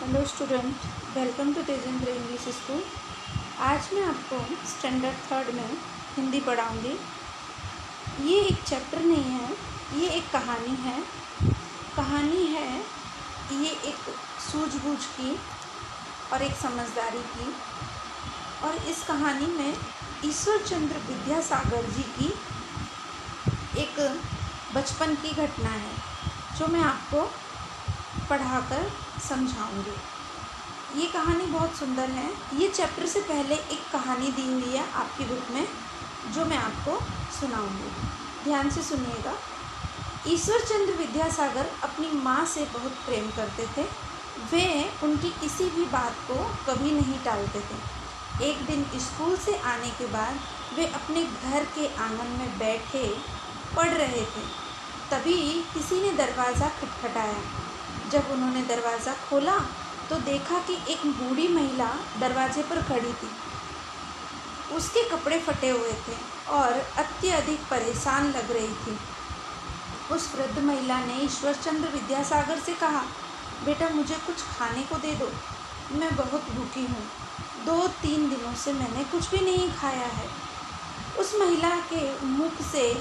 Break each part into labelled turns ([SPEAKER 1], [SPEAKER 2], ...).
[SPEAKER 1] Hello student, welcome to Tejendra English school. आज मैं आपको स्टैंडर्ड थर्ड में हिंदी पढ़ाऊंगी। ये एक चैप्टर नहीं है, ये एक कहानी है। ये एक सूझबूझ की और एक समझदारी की। और इस कहानी में ईश्वर चंद्र विद्यासागर जी की एक बचपन की घटना है जो मैं आपको पढ़ाकर समझाऊंगी। ये कहानी बहुत सुंदर है। ये चैप्टर से पहले एक कहानी दी हुई है आपकी बुक में जो मैं आपको सुनाऊंगी। ध्यान से सुनिएगा। ईश्वर चंद्र विद्यासागर अपनी माँ से बहुत प्रेम करते थे। वे उनकी किसी भी बात को कभी नहीं टालते थे। एक दिन स्कूल से आने के बाद वे अपने घर के आंगन में बैठे पढ़ रहे थे। तभी किसी ने दरवाज़ा खटखटाया। जब उन्होंने दरवाज़ा खोला तो देखा कि एक बूढ़ी महिला दरवाजे पर खड़ी थी। उसके कपड़े फटे हुए थे और अत्यधिक परेशान लग रही थी। उस वृद्ध महिला ने ईश्वर चंद्र विद्यासागर से कहा, बेटा मुझे कुछ खाने को दे दो, मैं बहुत भूखी हूँ। 2-3 दिनों से मैंने कुछ भी नहीं खाया है। उस महिला के मुख से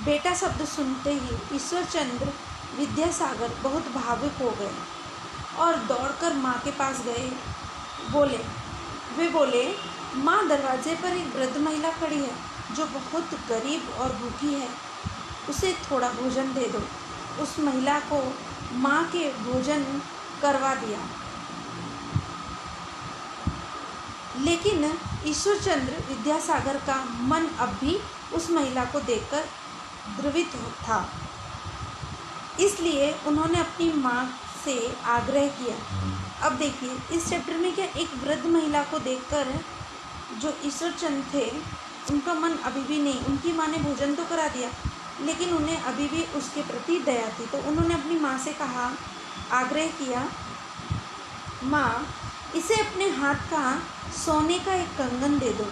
[SPEAKER 1] बेटा शब्द सुनते ही ईश्वर चंद्र विद्यासागर बहुत भावुक हो गए और दौड़कर माँ के पास गए। वे बोले, माँ, दरवाजे पर एक वृद्ध महिला खड़ी है जो बहुत गरीब और भूखी है, उसे थोड़ा भोजन दे दो। उस महिला को माँ के भोजन करवा दिया। लेकिन ईश्वर चंद्र विद्यासागर का मन अब भी उस महिला को देखकर द्रवित था। इसलिए उन्होंने अपनी माँ से आग्रह किया। अब देखिए, इस चैप्टर में क्या एक वृद्ध महिला को देखकर जो ईश्वर चंद्र थे उनका मन अभी भी नहीं, उनकी माँ ने भोजन तो करा दिया लेकिन उन्हें अभी भी उसके प्रति दया थी। तो उन्होंने अपनी माँ से कहा, आग्रह किया, माँ, इसे अपने हाथ का सोने का एक कंगन दे दो,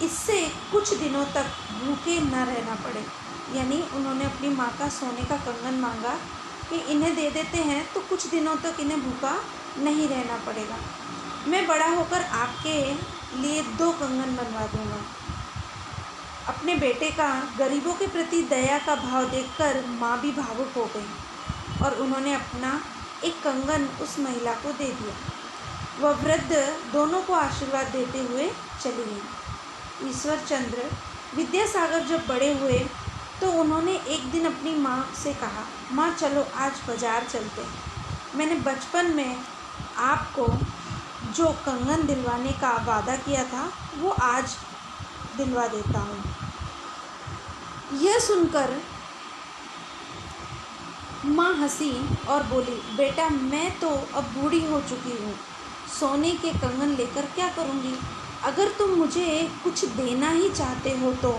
[SPEAKER 1] इससे कुछ दिनों तक भूखे न रहना पड़े। यानी उन्होंने अपनी माँ का सोने का कंगन मांगा कि इन्हें दे देते हैं तो कुछ दिनों तक इन्हें भूखा नहीं रहना पड़ेगा। मैं बड़ा होकर आपके लिए 2 कंगन बनवा दूंगा। अपने बेटे का गरीबों के प्रति दया का भाव देखकर माँ भी भावुक हो गई और उन्होंने अपना एक कंगन उस महिला को दे दिया। वह वृद्ध दोनों को आशीर्वाद देते हुए चली गई। ईश्वर चंद्र विद्यासागर जब बड़े हुए तो उन्होंने एक दिन अपनी माँ से कहा, माँ चलो आज बाज़ार चलते हैं। मैंने बचपन में आपको जो कंगन दिलवाने का वादा किया था वो आज दिलवा देता हूँ। यह सुनकर माँ हंसी और बोली, बेटा मैं तो अब बूढ़ी हो चुकी हूँ, सोने के कंगन लेकर क्या करूँगी। अगर तुम मुझे कुछ देना ही चाहते हो तो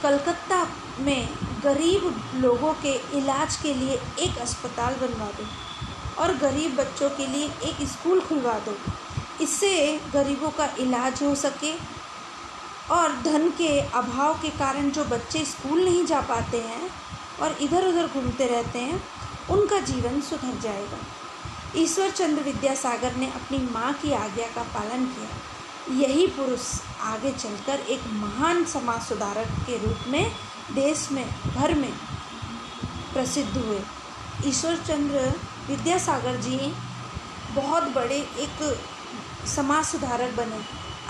[SPEAKER 1] कलकत्ता में गरीब लोगों के इलाज के लिए एक अस्पताल बनवा दो और गरीब बच्चों के लिए एक स्कूल खुलवा दो। इससे गरीबों का इलाज हो सके और धन के अभाव के कारण जो बच्चे स्कूल नहीं जा पाते हैं और इधर उधर घूमते रहते हैं, उनका जीवन सुधर जाएगा। ईश्वर चंद्र विद्यासागर ने अपनी माँ की आज्ञा का पालन किया। यही पुरुष आगे चलकर एक महान समाज सुधारक के रूप में देश में भर में प्रसिद्ध हुए। ईश्वर चंद्र विद्यासागर जी बहुत बड़े एक समाज सुधारक बने।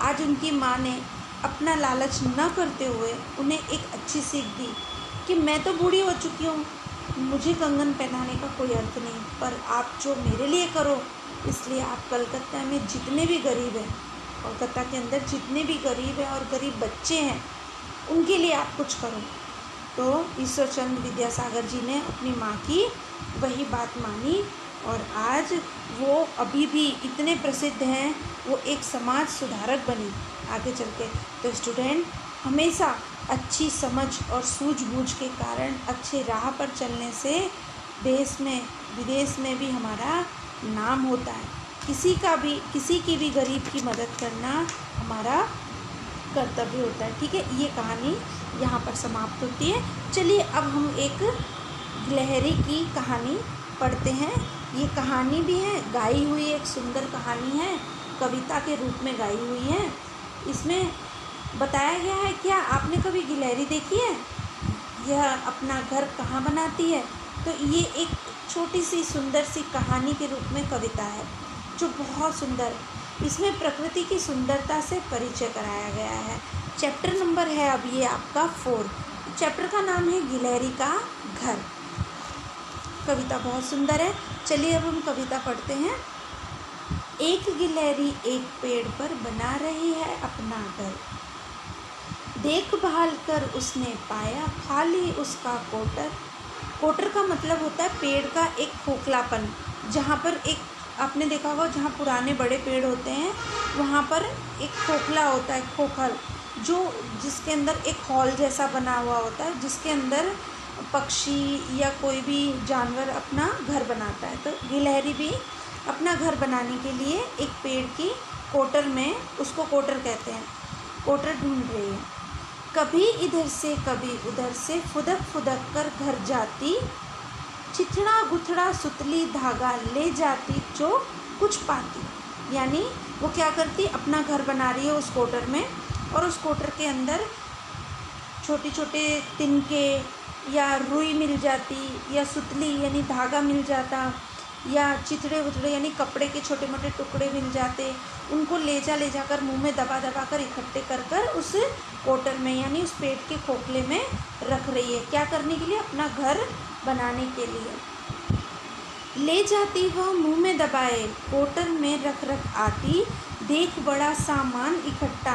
[SPEAKER 1] आज उनकी माँ ने अपना लालच न करते हुए उन्हें एक अच्छी सीख दी कि मैं तो बूढ़ी हो चुकी हूँ, मुझे कंगन पहनाने का कोई अर्थ नहीं, पर आप जो मेरे लिए करो, इसलिए आप कलकत्ता में जितने भी गरीब हैं, कोलकाता के अंदर जितने भी गरीब हैं और गरीब बच्चे हैं, उनके लिए आप कुछ करो। तो ईश्वर चंद्र विद्यासागर जी ने अपनी माँ की वही बात मानी और आज वो अभी भी इतने प्रसिद्ध हैं, वो एक समाज सुधारक बनी आगे चल के। तो स्टूडेंट, हमेशा अच्छी समझ और सूझबूझ के कारण अच्छे राह पर चलने से देश में विदेश में भी हमारा नाम होता है। किसी की भी गरीब की मदद करना हमारा कर्तव्य होता है। ठीक है, ये कहानी यहाँ पर समाप्त होती है। चलिए अब हम एक गिलहरी की कहानी पढ़ते हैं ये कहानी भी है, गाई हुई एक सुंदर कहानी है, कविता के रूप में गाई हुई है। इसमें बताया गया है, क्या आपने कभी गिलहरी देखी है? यह अपना घर कहाँ बनाती है? तो ये एक छोटी सी सुंदर सी कहानी के रूप में कविता है जो बहुत सुंदर, इसमें प्रकृति की सुंदरता से परिचय कराया गया है। चैप्टर नंबर है अब ये आपका 4। चैप्टर का नाम है गिलहरी का घर। कविता बहुत सुंदर है। चलिए अब हम कविता पढ़ते हैं। एक गिलहरी एक पेड़ पर बना रही है अपना घर, देखभाल कर उसने पाया खाली उसका कोटर। कोटर का मतलब होता है पेड़ का एक खोखलापन, जहाँ पर एक आपने देखा होगा जहाँ पुराने बड़े पेड़ होते हैं वहाँ पर एक खोखला होता है, खोखल, जो जिसके अंदर एक हॉल जैसा बना हुआ होता है, जिसके अंदर पक्षी या कोई भी जानवर अपना घर बनाता है। तो गिलहरी भी अपना घर बनाने के लिए एक पेड़ की कोटर में, उसको कोटर कहते हैं, कोटर ढूंढ रही है। कभी इधर से कभी उधर से फुदक फुदक कर घर जाती, चिथड़ा गुथड़ा सुतली धागा ले जाती जो कुछ पाती। यानी वो क्या करती, अपना घर बना रही है उस कोटर में, और उस कोटर के अंदर छोटे छोटे तिनके या रुई मिल जाती, या सुतली यानी धागा मिल जाता, या चिथड़े उथड़े यानी कपड़े के छोटे मोटे टुकड़े मिल जाते। उनको ले जाकर मुंह में दबा कर इकट्ठे कर उस कोटर में यानी उस पेट के खोखले में रख रही है। क्या करने के लिए? अपना घर बनाने के लिए। ले जाती वह मुंह में दबाए, कोटर में रख आती, देख बड़ा सामान इकट्ठा,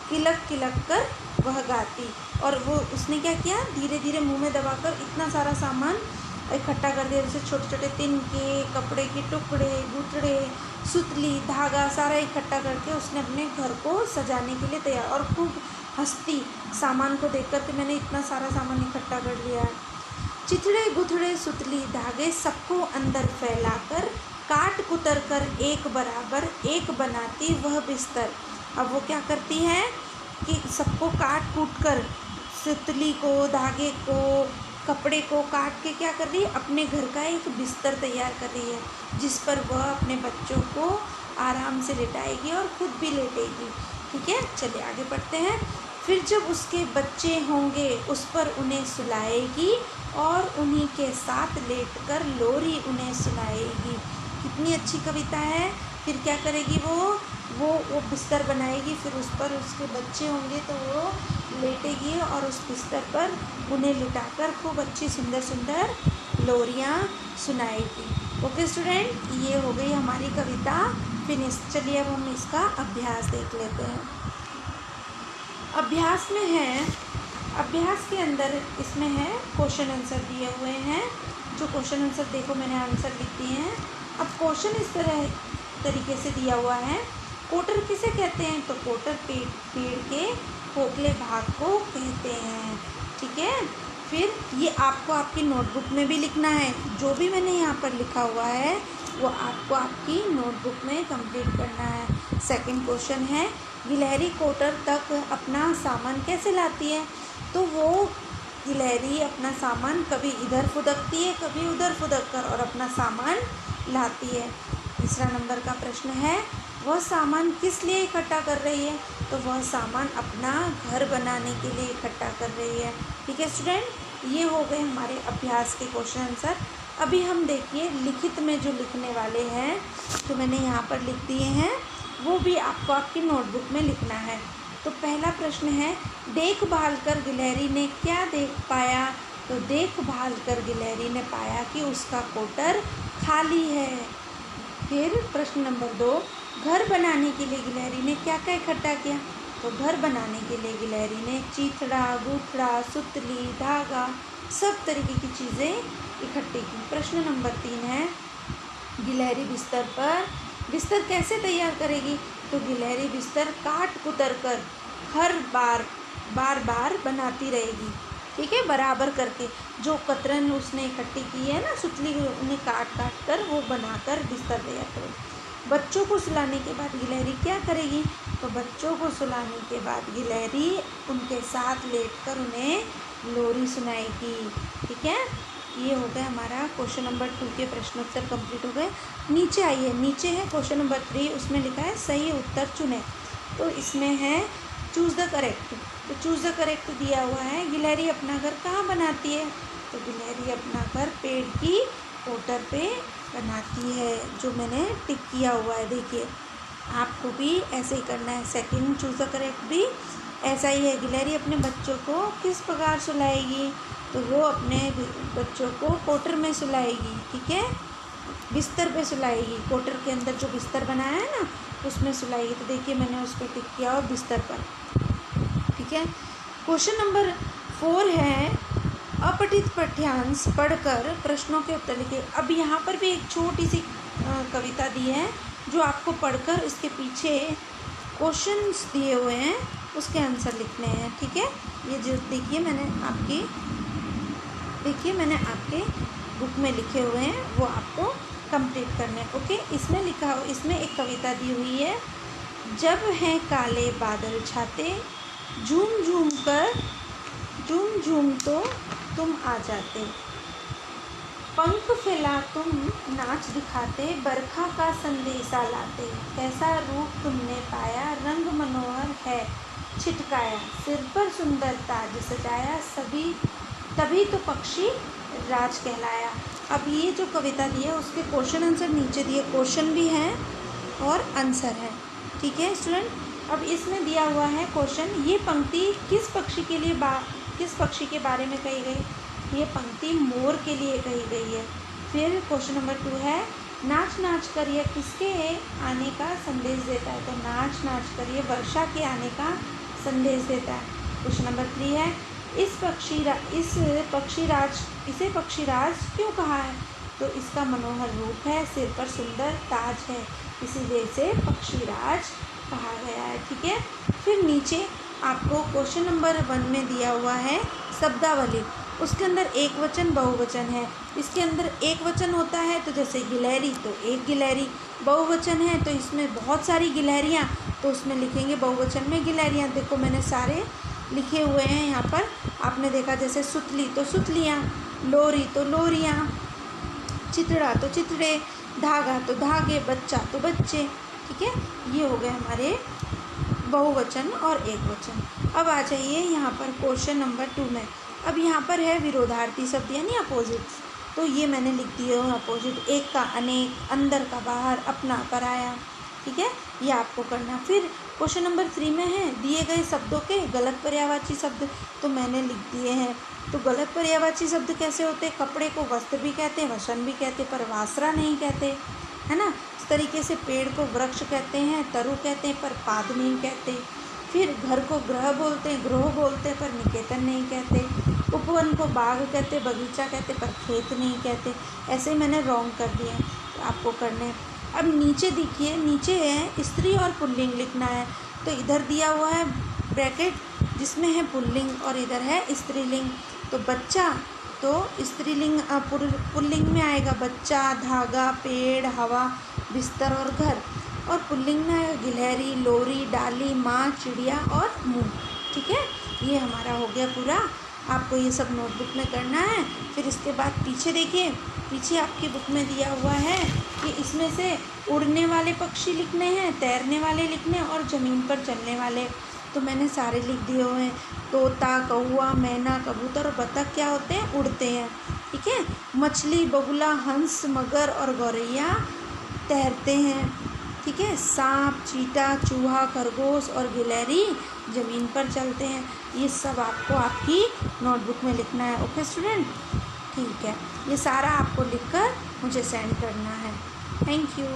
[SPEAKER 1] किलक किलक कर वह गाती। और वो उसने क्या किया, धीरे धीरे मुंह में दबाकर इतना सारा सामान इकट्ठा कर दिया, जैसे छोटे छोटे तिनके, कपड़े के टुकड़े, गुठड़े, सुतली, धागा, सारा इकट्ठा करके उसने अपने घर को सजाने के लिए तैयार। और खूब हंसती सामान को देख कर के, मैंने इतना सारा सामान इकट्ठा कर लिया। चिथड़े गुथड़े सुतली धागे सबको अंदर फैलाकर, काट कुतर कर एक बराबर एक बनाती वह बिस्तर। अब वो क्या करती है कि सबको काट कूट कर, सुतली को, धागे को, कपड़े को काट के क्या कर रही है, अपने घर का एक बिस्तर तैयार कर रही है, जिस पर वह अपने बच्चों को आराम से लेटाएगी और खुद भी लेटेगी। ठीक है, चलिए आगे बढ़ते हैं। फिर जब उसके बच्चे होंगे उस पर उन्हें सुलाएगी और उन्हीं के साथ लेटकर लोरी उन्हें सुनाएगी। कितनी अच्छी कविता है। फिर क्या करेगी वो बिस्तर बनाएगी, फिर उस पर उसके बच्चे होंगे तो वो लेटेगी और उस बिस्तर पर उन्हें लिटाकर खूब अच्छी सुंदर सुंदर लोरियाँ सुनाएगी। ओके स्टूडेंट, ये हो गई हमारी कविता फिनिश। चलिए अब हम इसका अभ्यास देख लेते हैं। अभ्यास में है, अभ्यास के अंदर इसमें है क्वेश्चन आंसर दिए हुए हैं। जो क्वेश्चन आंसर देखो मैंने आंसर लिख दिए हैं। अब क्वेश्चन इस तरीके से दिया हुआ है, कोटर किसे कहते हैं? तो कोटर पेड़ के खोखले भाग को कहते हैं। ठीक है, फिर ये आपको आपकी नोटबुक में भी लिखना है। जो भी मैंने यहाँ पर लिखा हुआ है वो आपको आपकी नोटबुक में कंप्लीट करना है। सेकंड क्वेश्चन है, गिलहरी कोटर तक अपना सामान कैसे लाती है? तो वो गिलहरी अपना सामान कभी इधर फुदकती है, कभी उधर फुदक कर और अपना सामान लाती है। तीसरा नंबर का प्रश्न है, वह सामान किस लिए इकट्ठा कर रही है? तो वह सामान अपना घर बनाने के लिए इकट्ठा कर रही है। ठीक है स्टूडेंट, ये हो गए हमारे अभ्यास के क्वेश्चन आंसर। अभी हम देखिए लिखित में जो लिखने वाले हैं, तो मैंने यहाँ पर लिख दिए हैं, वो भी आपको आपकी नोटबुक में लिखना है। तो पहला प्रश्न है, देखभाल कर गिलहरी ने क्या देख पाया? तो देखभाल कर गिलहरी ने पाया कि उसका कोटर खाली है। फिर प्रश्न नंबर 2, घर बनाने के लिए गिलहरी ने क्या क्या इकट्ठा किया? तो घर बनाने के लिए गिलहरी ने चिथड़ा, गुठड़ा, सुतली, धागा, सब तरीके की चीज़ें इकट्ठी की। प्रश्न नंबर 3 है, गिलहरी बिस्तर कैसे तैयार करेगी? तो गिलहरी बिस्तर काट कुतर कर हर बार बनाती रहेगी। ठीक है, बराबर करके जो कतरन उसने इकट्ठी की है ना, सुतली, उन्हें काट कर वो बनाकर बिस्तर तैयार करेगी। बच्चों को सुलाने के बाद गिलहरी क्या करेगी? तो बच्चों को सुलाने के बाद गिलहरी उनके साथ लेटकर उन्हें लोरी सुनाएगी। ठीक है, ये हो गया हमारा क्वेश्चन नंबर 2 के प्रश्नोत्तर कंप्लीट हो गए। नीचे आइए, नीचे है क्वेश्चन नंबर 3, उसमें लिखा है सही उत्तर चुनें। तो इसमें है चूज़ द करेक्ट। तो चूज़ द करेक्ट दिया हुआ है, गिलहरी अपना घर कहाँ बनाती है? तो गिलहरी अपना घर पेड़ की कोटर पे बनाती है, जो मैंने टिक किया हुआ है। देखिए, आपको भी ऐसे ही करना है। सेकंड चूज़ द करेक्ट भी ऐसा ही है। गिलहरी अपने बच्चों को किस प्रकार सुलाएगी? तो वो अपने बच्चों को कोटर में सुलाएगी, ठीक है, बिस्तर पे सुलाएगी। कोटर के अंदर जो बिस्तर बनाया है ना, उसमें सुलाएगी। तो देखिए, मैंने उस पर टिक किया और बिस्तर पर, ठीक है। क्वेश्चन नंबर 4 है अपठित पाठ्यांश पढ़कर प्रश्नों के उत्तर लिखिए। अब यहाँ पर भी एक छोटी सी कविता दी है, जो आपको पढ़कर इसके पीछे क्वेश्चंस दिए हुए हैं, उसके आंसर लिखने हैं, ठीक है। ये जो देखिए मैंने आपके बुक में लिखे हुए हैं, वो आपको कंप्लीट करने हैं, ओके। इसमें एक कविता दी हुई है। जब हैं काले बादल छाते, झूम झूम तो तुम आ जाते, पंख फैला तुम नाच दिखाते, बरखा का संदेशा लाते, कैसा रूप तुमने पाया, रंग मनोहर है छिटकाया, सिर पर सुंदर ताज सजाया, तभी तो पक्षी राज कहलाया। अब ये जो कविता दी है, उसके क्वेश्चन आंसर नीचे दिए, क्वेश्चन भी हैं और आंसर है, ठीक है स्टूडेंट। अब इसमें दिया हुआ है क्वेश्चन, ये पंक्ति किस पक्षी के बारे में कही गई? ये पंक्ति मोर के लिए कही गई है। फिर क्वेश्चन नंबर 2 है, नाच नाच कर ये किसके आने का संदेश देता है? तो नाच नाच कर ये वर्षा के आने का संदेश देता है। क्वेश्चन नंबर 3 है, इसे पक्षीराज क्यों कहा है? तो इसका मनोहर रूप है, सिर पर सुंदर ताज है, इसीलिए इसे पक्षीराज कहा गया है, ठीक है। फिर नीचे आपको क्वेश्चन नंबर 1 में दिया हुआ है शब्दावली। उसके अंदर एक वचन बहुवचन है। इसके अंदर एक वचन होता है, तो जैसे गिलहरी, तो एक गिलहरी। बहुवचन है, तो इसमें बहुत सारी गिलहरियाँ, तो उसमें लिखेंगे बहुवचन में गिलहरियाँ। देखो, मैंने सारे लिखे हुए हैं यहाँ पर। आपने देखा जैसे सुतली तो सुतलियाँ, लोरी तो लोरियाँ, चितड़ा तो चितड़े, धागा तो धागे, बच्चा तो बच्चे, ठीक है। ये हो गए हमारे बहुवचन और एक वचन। अब आ जाइए यहाँ पर क्वेश्चन नंबर 2 में। अब यहाँ पर है विरोधार्थी शब्द यानी अपोजिट्स। तो ये मैंने लिख दिए हो अपोजिट, एक का अनेक, अंदर का बाहर, अपना पराया, ठीक है। ये आपको करना। फिर क्वेश्चन नंबर 3 में है दिए गए शब्दों के गलत पर्यायवाची शब्द, तो मैंने लिख दिए हैं। तो गलत पर्यायवाची शब्द कैसे होते हैं? कपड़े को वस्त्र भी कहते हैं, वसन भी कहते हैं, पर वासरा नहीं कहते, है ना। इस तरीके से पेड़ को वृक्ष कहते हैं, तरु कहते हैं, पर पाद नहीं कहते। फिर घर को ग्रह बोलते हैं, गृह बोलते हैं, पर निकेतन नहीं कहते। उपवन को बाग कहते, बगीचा कहते, पर खेत नहीं कहते। ऐसे मैंने रॉन्ग कर दिए, तो आपको करने हैं। अब नीचे देखिए, नीचे है स्त्री और पुल्लिंग लिखना है। तो इधर दिया हुआ है ब्रैकेट जिसमें है पुल्लिंग और इधर है स्त्रीलिंग। तो बच्चा तो स्त्रीलिंग, पुल्लिंग में आएगा बच्चा, धागा, पेड़, हवा, बिस्तर और घर। और पुल्लिंग में आएगा गिलहरी, लोरी, डाली, माँ, चिड़िया और मुँह, ठीक है। ये हमारा हो गया पूरा। आपको ये सब नोटबुक में करना है। फिर इसके बाद पीछे देखिए, पीछे आपकी बुक में दिया हुआ है कि इसमें से उड़ने वाले पक्षी लिखने हैं, तैरने वाले लिखने और ज़मीन पर चलने वाले। तो मैंने सारे लिख दिए हुए हैं। तोता, कौआ, मैना, कबूतर और बतख क्या होते हैं? उड़ते हैं, ठीक है। मछली, बगुला, हंस, मगर और गौरैया तैरते हैं, ठीक है। सांप, चीता, चूहा, खरगोश और गिलहरी ज़मीन पर चलते हैं। ये सब आपको आपकी नोटबुक में लिखना है, ओके स्टूडेंट, ठीक है। ये सारा आपको लिखकर मुझे सेंड करना है। Thank you.